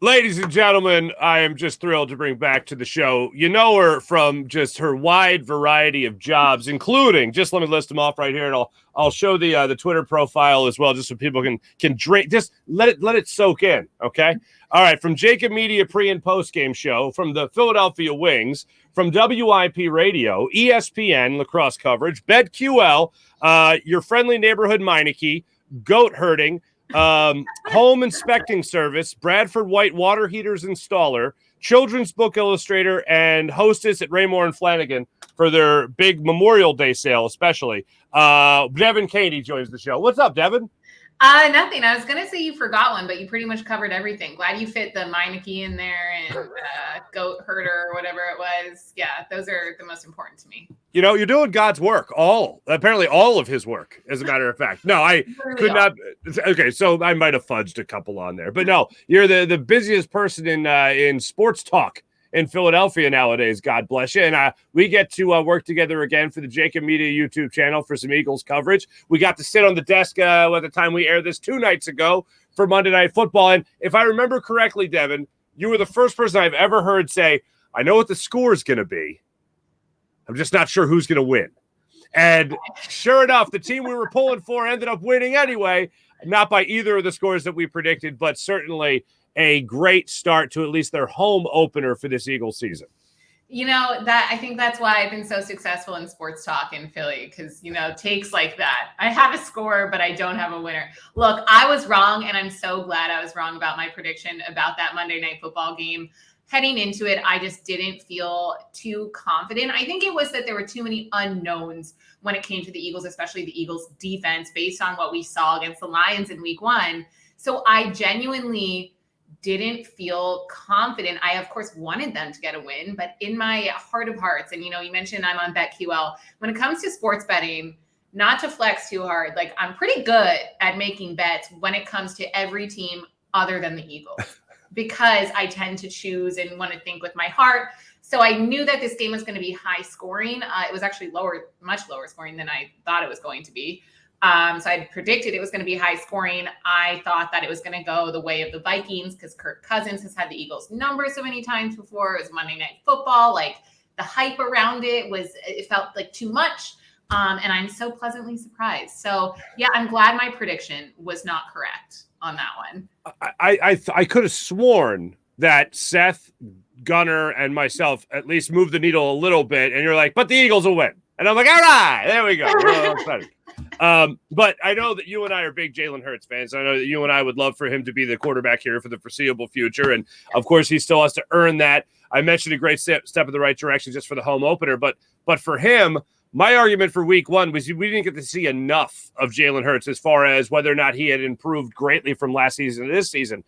Ladies and gentlemen, I am just thrilled to bring back to the show. You know her from just her wide variety of jobs, including, just let me list them off right here, and I'll show the Twitter profile as well, just so people can drink. Just let it soak in, okay? All right, from Jacob Media pre and post game show, from the Philadelphia Wings, from WIP Radio, ESPN lacrosse coverage, BetQL, your friendly neighborhood Meineke, goat herding. Home inspecting service, Bradford White water heaters installer, children's book illustrator, and hostess at Raymore and Flanagan for their big Memorial Day sale, especially. Devan Kaney joins the show. What's up, Devan? Nothing. I was going to say you forgot one, but you pretty much covered everything. Glad you fit the Meineke in there and goat herder or whatever it was. Yeah, those are the most important to me. You know, you're doing God's work, apparently all of his work, as a matter of fact. No, I could not. Okay, so I might have fudged a couple on there. But no, you're the busiest person in sports talk in Philadelphia nowadays. God bless you. And we get to work together again for the Jacob Media YouTube channel for some Eagles coverage. We got to sit on the desk at the time we aired this 2 nights ago for Monday Night Football. And if I remember correctly, Devan, you were the first person I've ever heard say, I know what the score is going to be. I'm just not sure who's going to win. And sure enough, the team we were pulling for ended up winning anyway, not by either of the scores that we predicted, but certainly a great start to at least their home opener for this Eagles season. You know, that I think that's why I've been so successful in sports talk in Philly, because, you know, takes like that. I have a score, but I don't have a winner. Look, I was wrong, and I'm so glad I was wrong about my prediction about that Monday Night Football game. Heading into it, I just didn't feel too confident. I think it was that there were too many unknowns when it came to the Eagles, especially the Eagles defense, based on what we saw against the Lions in week 1. So I genuinely didn't feel confident. I, of course, wanted them to get a win, but in my heart of hearts, and, you know, you mentioned I'm on BetQL. When it comes to sports betting, not to flex too hard, like, I'm pretty good at making bets when it comes to every team other than the Eagles. Because I tend to choose and want to think with my heart. So I knew that this game was going to be high scoring. It was actually much lower scoring than I thought it was going to be. So I predicted it was going to be high scoring. I thought that it was going to go the way of the Vikings because Kirk Cousins has had the Eagles number so many times before. It was Monday Night Football. Like, the hype around it felt like too much. And I'm so pleasantly surprised. So yeah, I'm glad my prediction was not correct on that one. I could have sworn that Seth, Gunner, and myself at least moved the needle a little bit, and you're like, but the Eagles will win. And I'm like, all right, there we go. We're all excited. But I know that you and I are big Jalen Hurts fans. I know that you and I would love for him to be the quarterback here for the foreseeable future. And of course, he still has to earn that. I mentioned a great step in the right direction just for the home opener. But for him, my argument for week 1 was we didn't get to see enough of Jalen Hurts as far as whether or not he had improved greatly from last season to this season.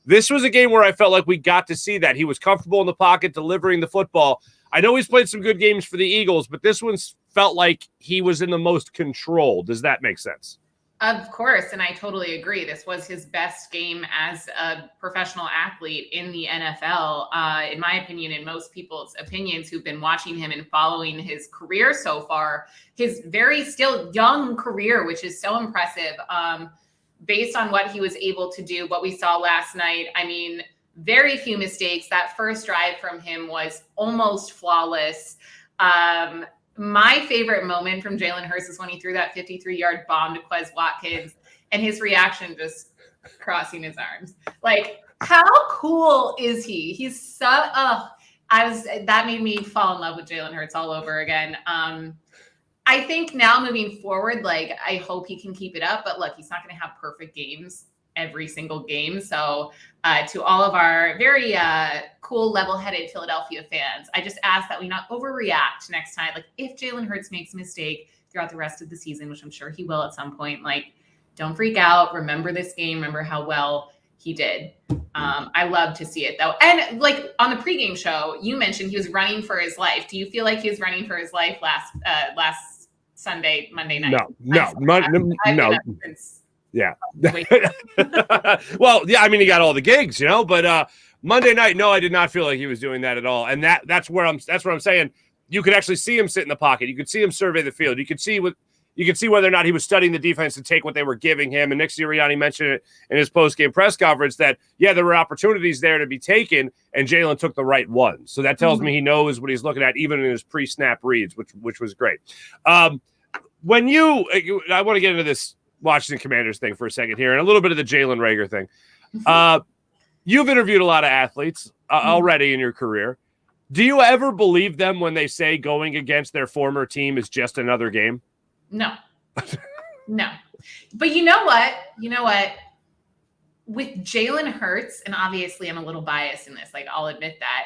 This was a game where I felt like we got to see that. He was comfortable in the pocket, delivering the football. I know he's played some good games for the Eagles, but this one felt like he was in the most control. Does that make sense? Of course, and I totally agree. This was his best game as a professional athlete in the NFL. In my opinion, in most people's opinions who've been watching him and following his career so far, his very still young career, which is so impressive, based on what he was able to do, what we saw last night. I mean, very few mistakes. That first drive from him was almost flawless. My favorite moment from Jalen Hurts is when he threw that 53-yard bomb to Quez Watkins and his reaction just crossing his arms. Like, how cool is he? He's so that made me fall in love with Jalen Hurts all over again. I think now moving forward, like, I hope he can keep it up, but look, he's not going to have perfect games every single game. So to all of our very cool, level-headed Philadelphia fans, I just ask that we not overreact next time. Like, if Jalen Hurts makes a mistake throughout the rest of the season, which I'm sure he will at some point, like, don't freak out. Remember this game. Remember how well he did. I love to see it, though. And, like, on the pregame show, you mentioned he was running for his life. Do you feel like he was running for his life last Monday night? No. Yeah. Well, yeah, I mean, he got all the gigs, but Monday night, no, I did not feel like he was doing that at all. And that's what I'm saying. You could actually see him sit in the pocket. You could see him survey the field. You could see you could see whether or not he was studying the defense to take what they were giving him. And Nick Sirianni mentioned it in his post-game press conference that, yeah, there were opportunities there to be taken, and Jalen took the right one. So that tells me he knows what he's looking at, even in his pre-snap reads, which was great. I want to get into this Washington Commanders thing for a second here, and a little bit of the Jalen Reagor thing. You've interviewed a lot of athletes already in your career. Do you ever believe them when they say going against their former team is just another game? No. No. But you know what? With Jalen Hurts, and obviously I'm a little biased in this, like I'll admit that.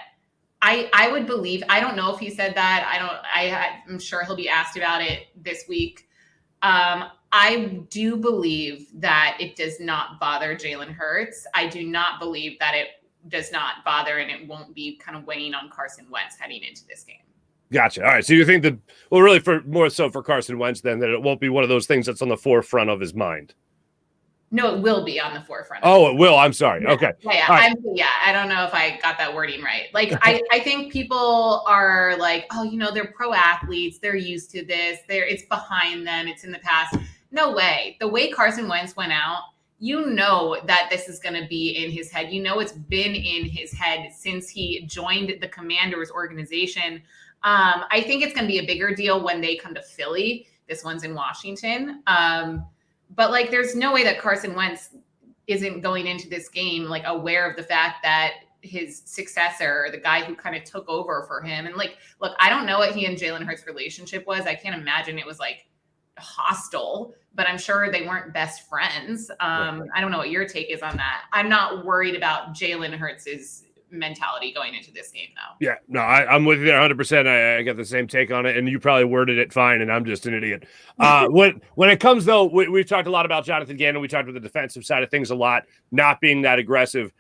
I would believe, I don't know if he said that. I'm sure he'll be asked about it this week. I do believe that it does not bother Jalen Hurts. I do not believe that it does not bother and it won't be kind of weighing on Carson Wentz heading into this game. Gotcha. All right. So you think that, well, really more so for Carson Wentz then, that it won't be one of those things that's on the forefront of his mind? No, it will be on the forefront. Oh, it will. I'm sorry. Yeah. Okay. Yeah. Right. I don't know if I got that wording right. Like, I think people are like, oh, they're pro athletes. They're used to this. It's behind them. It's in the past. No way. The way Carson Wentz went out, that this is going to be in his head. It's been in his head since he joined the Commanders organization. I think it's going to be a bigger deal when they come to Philly. This one's in Washington. But like, there's no way that Carson Wentz isn't going into this game, like, aware of the fact that his successor, the guy who kind of took over for him. And like, look, I don't know what he and Jalen Hurts' relationship was. I can't imagine it was like hostile, but I'm sure they weren't best friends. I don't know what your take is on that. I'm not worried about Jalen Hurts' mentality going into this game, though. Yeah, no, I'm with you there 100%. I got the same take on it, and you probably worded it fine, and I'm just an idiot. When it comes, though, we've talked a lot about Jonathan Gannon. We talked about the defensive side of things a lot, not being that aggressive.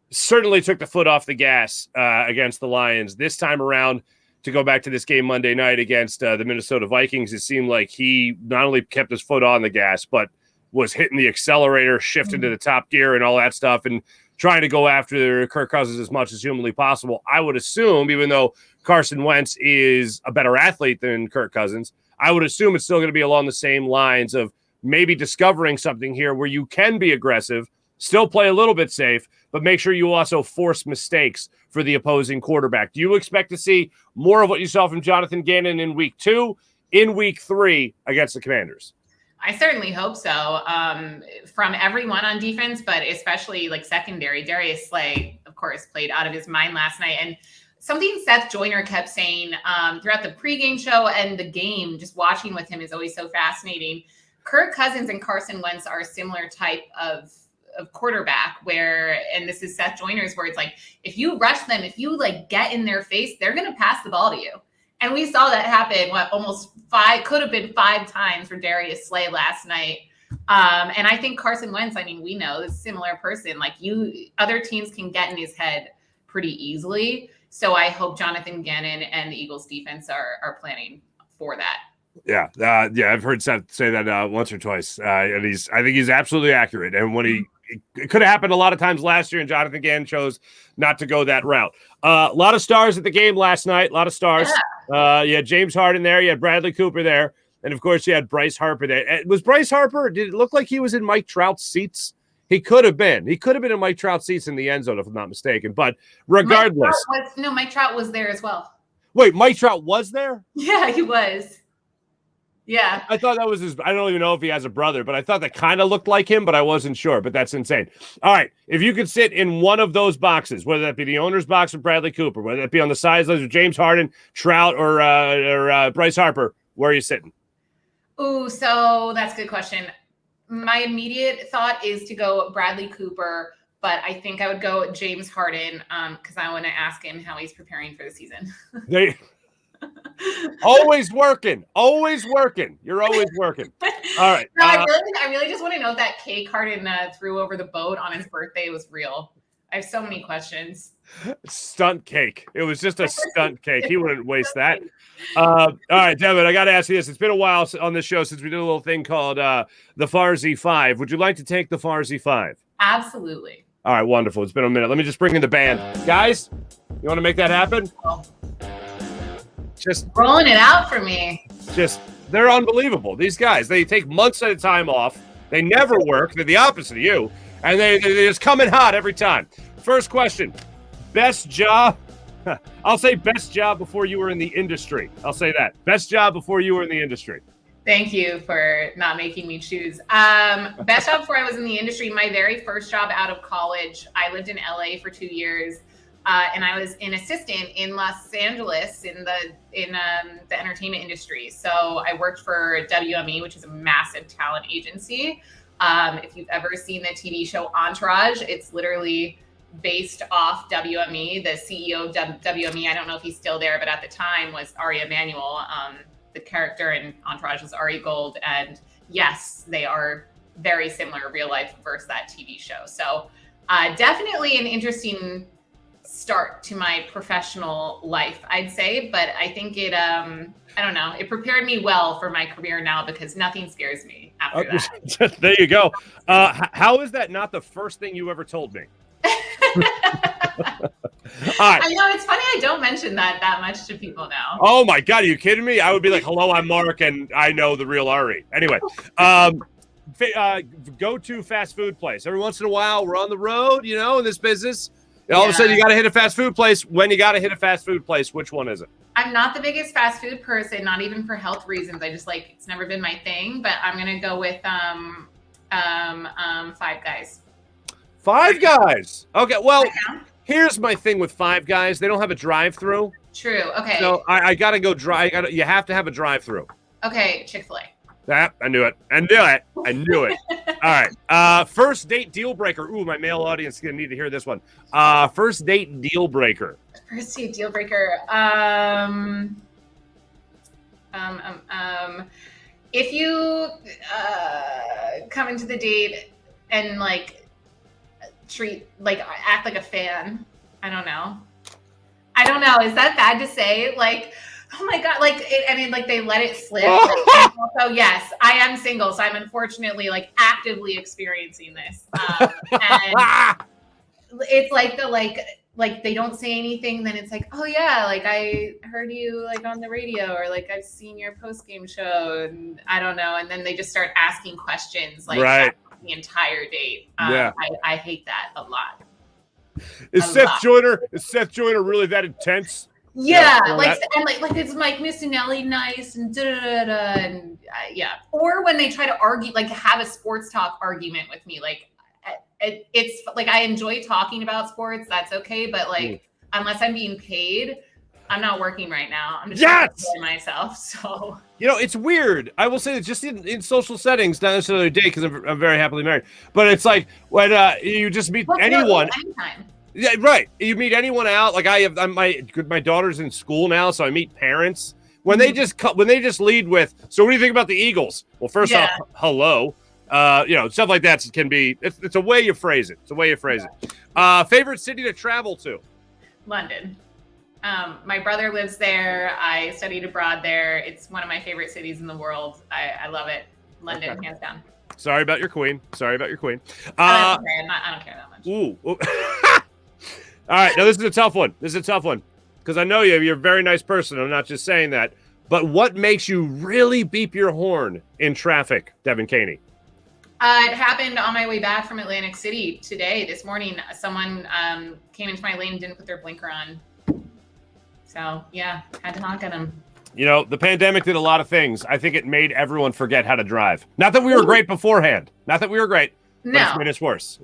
Certainly took the foot off the gas against the Lions. This time around, to go back to this game Monday night against the Minnesota Vikings, it seemed like he not only kept his foot on the gas, but was hitting the accelerator, shifting to the top gear and all that stuff, and trying to go after Kirk Cousins as much as humanly possible. I would assume, even though Carson Wentz is a better athlete than Kirk Cousins, I would assume it's still going to be along the same lines of maybe discovering something here where you can be aggressive, still play a little bit safe, but make sure you also force mistakes for the opposing quarterback. Do you expect to see more of what you saw from Jonathan Gannon in week 2, in week 3 against the Commanders? I certainly hope so. From everyone on defense, but especially like secondary. Darius Slay, of course, played out of his mind last night. And something Seth Joyner kept saying throughout the pregame show and the game, just watching with him is always so fascinating. Kirk Cousins and Carson Wentz are a similar type of quarterback where, and this is Seth Joyner's words, like, if you rush them, if you like get in their face, they're going to pass the ball to you. And we saw that happen, could have been 5 times for Darius Slay last night. And I think Carson Wentz, we know this similar person, like other teams can get in his head pretty easily. So I hope Jonathan Gannon and the Eagles defense are planning for that. Yeah. I've heard Seth say that once or twice. And I think he's absolutely accurate. And when it could have happened a lot of times last year, and Jonathan Gannon chose not to go that route. A lot of stars at the game last night. A lot of stars. Yeah. You had James Harden there. You had Bradley Cooper there. And, of course, you had Bryce Harper there. Was Bryce Harper, did it look like he was in Mike Trout's seats? He could have been. He could have been in Mike Trout's seats in the end zone, if I'm not mistaken. But regardless. Mike Trout was there as well. Wait, Mike Trout was there? Yeah, he was. Yeah. I thought that was I don't even know if he has a brother, but I thought that kind of looked like him, but I wasn't sure. But that's insane. All right. If you could sit in one of those boxes, whether that be the owner's box of Bradley Cooper, whether that be on the sidelines of James Harden, Trout, or Bryce Harper, where are you sitting? Ooh, so that's a good question. My immediate thought is to go Bradley Cooper, but I think I would go James Harden because I want to ask him how he's preparing for the season. Always working. You're always working. All right. No, I really just want to know if that cake Harden threw over the boat on his birthday was real. I have so many questions. Stunt cake. It was just a stunt cake. He wouldn't waste that. All right, Devin, I got to ask you this. It's been a while on this show since we did a little thing called the Farzy 5. Would you like to take the Farzy 5? Absolutely. All right, wonderful. It's been a minute. Let me just bring in the band. Guys, you want to make that happen? Just rolling it out for me. Just They're unbelievable. These guys, they take months at a time off. They never work. They're the opposite of you. And they just come in hot every time. First question, best job. I'll say best job before you were in the industry. I'll say that. Best job before you were in the industry. Thank you for not making me choose. Best job before I was in the industry, my very first job out of college, I lived in LA for 2 years. And I was an assistant in Los Angeles in the entertainment industry. So I worked for WME, which is a massive talent agency. If you've ever seen the TV show Entourage, it's literally based off WME. The CEO of WME, I don't know if he's still there, but at the time was Ari Emanuel. The character in Entourage was Ari Gold. And yes, they are very similar real life versus that TV show. So definitely an interesting start to my professional life, I'd say, but I think it I don't know, it prepared me well for my career now because nothing scares me after that. There you go. How is that not the first thing you ever told me? All right. I know, it's funny I don't mention that much to people now. Oh my God, are you kidding me? I would be like, hello, I'm Mark and I know the real Ari. Anyway, go to fast food place. Every once in a while we're on the road, in this business. All of a sudden, you got to hit a fast food place. When you got to hit a fast food place, which one is it? I'm not the biggest fast food person, not even for health reasons. I just it's never been my thing. But I'm gonna go with Five Guys. Five Guys. Okay. Well, here's my thing with Five Guys. They don't have a drive-through. True. Okay. So I gotta go you have to have a drive-through. Okay. Chick-fil-A. I knew it. I knew it. All right. First date deal breaker. Ooh, my male audience is going to need to hear this one. First date deal breaker. First date deal breaker. If you come into the date and act like a fan, I don't know. Is that bad to say? Oh my God, they let it slip. Also, yes, I am single, so I'm unfortunately actively experiencing this. And it's they don't say anything, then it's oh yeah, I heard you on the radio, or I've seen your post-game show, and I don't know, and then they just start asking questions right. The entire date. I hate that a lot. Is Seth Joyner really that intense? Yeah, it's Mike Missinelli nice and and yeah. Or when they try to argue, have a sports talk argument with me, it's I enjoy talking about sports. That's okay, but unless I'm being paid, I'm not working right now. I'm just trying to enjoy myself. So it's weird. I will say that just in social settings, not necessarily a date because I'm very happily married, but it's when you just meet anyone. Anytime. Yeah, right. You meet anyone out. My daughter's in school now, so I meet parents. When they just lead with, so what do you think about the Eagles? Well, first off, hello. Stuff like that can be. It's a way you phrase it. Favorite city to travel to? London. My brother lives there. I studied abroad there. It's one of my favorite cities in the world. I love it. London, hands down. Sorry about your queen. I don't care that much. Ooh. All right, now this is a tough one. Because I know you. You're a very nice person. I'm not just saying that. But what makes you really beep your horn in traffic, Devan Kaney? It happened on my way back from Atlantic City this morning. Someone came into my lane and didn't put their blinker on. So, yeah, had to honk at them. The pandemic did a lot of things. I think it made everyone forget how to drive. Not that we were great beforehand. No. But it's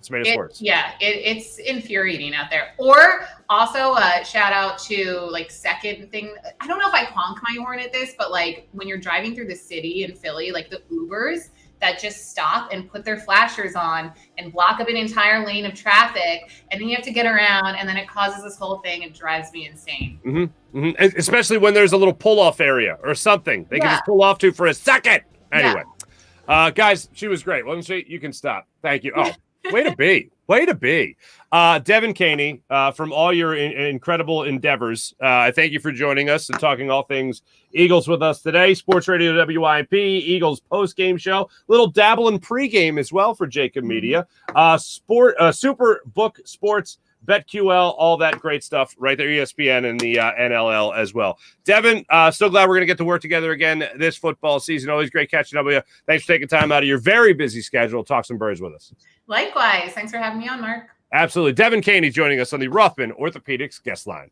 made us worse. Yeah, it's infuriating out there. Or also shout out to second thing. I don't know if I honk my horn at this, but when you're driving through the city in Philly, the Ubers that just stop and put their flashers on and block up an entire lane of traffic, and then you have to get around, and then it causes this whole thing. It drives me insane. Mm-hmm. Mm-hmm. Especially when there's a little pull-off area or something they can just pull off to for a second. Anyway. Yeah. Guys, she was great. Wasn't she? You can stop. Thank you. Oh, way to be. Devan Kaney, from all your incredible endeavors, I thank you for joining us and talking all things Eagles with us today. Sports Radio WIP, Eagles post-game show, little dabble in pregame as well for Jacob Media. Superbook Sports BetQL, all that great stuff right there, ESPN and the NLL as well. Devan, so glad we're going to get to work together again this football season. Always great catching up with you. Thanks for taking time out of your very busy schedule to talk some birds with us. Likewise. Thanks for having me on, Mark. Absolutely. Devan Kaney joining us on the Rothman Orthopedics guest line.